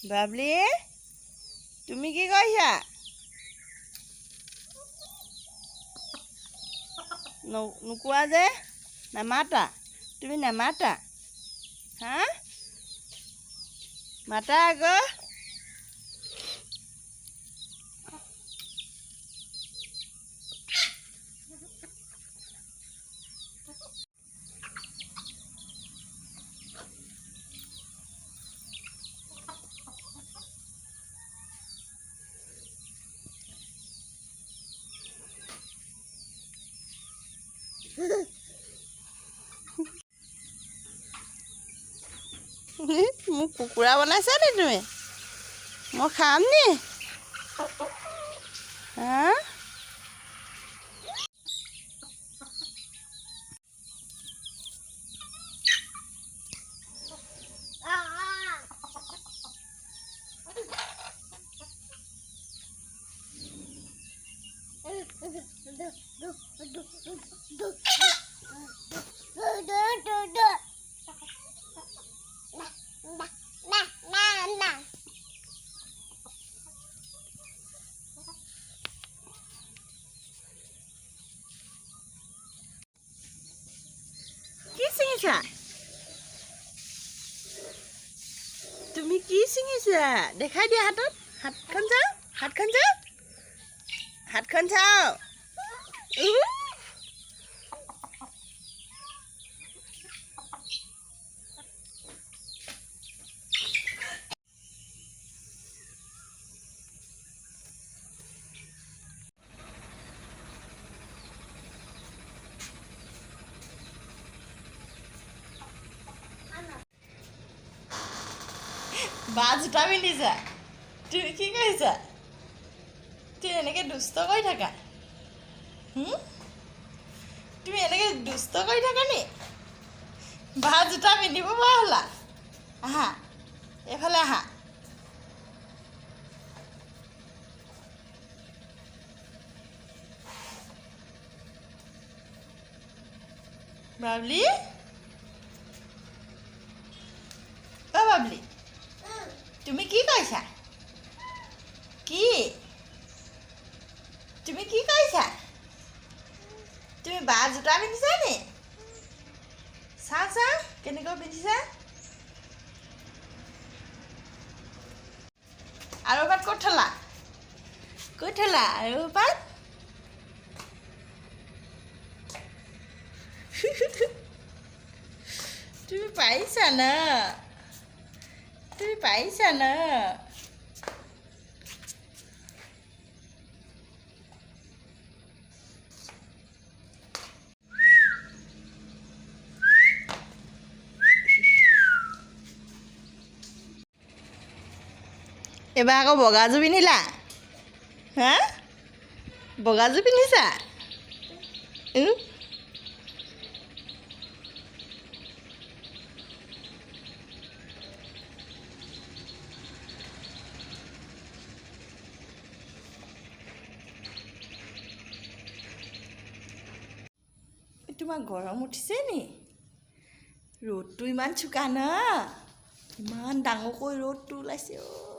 বাবলি তুমি কি কৰিছা? নোকোৱা যে নামাতা তুমি নামাতা হা মাতা আকৌ মোক কুকুৰা বনাইছা নি তুমি? মই খাম নি? হা কি ছিঙিছা? তুমি কি ছিঙিছা? দেখাই দিয়া হাতত। হাতখন চাওঁ, হাতখন চাওঁ, হাতখন চাওঁ। বা জোতা পিন্ধিছা? তুমি কি কৰিছা? তুমি এনেকৈ দুষ্ট কৰি থাকা? তুমি এনেকৈ দুষ্ট কৰি থাকা নি? বা জোতা পিন্ধিব পৰা হ'লা? আহা এইফালে আহা। বাবলি বাবলি তুমি কি কৰিছা? কি তুমি কি কৰিছা? তুমি বা জোতা পিন্ধিছা নি? চাওঁ চাওঁ কেনেকৈ পিন্ধিছা। আৰু এপাত ক'ত থলা? ক'ত থলা আৰু এপাত? তুমি পাৰিছা ন? তুমি পাৰিছা ন? এইবাৰ আকৌ বগাযোৰ পিন্ধিলা? হা বগাযোৰ পিন্ধিছা? তোমাৰ গৰম উঠিছে নি? ৰ'দটো ইমান চোকা ন? ইমান ডাঙৰকৈ ৰ'দটো ওলাইছে অ'।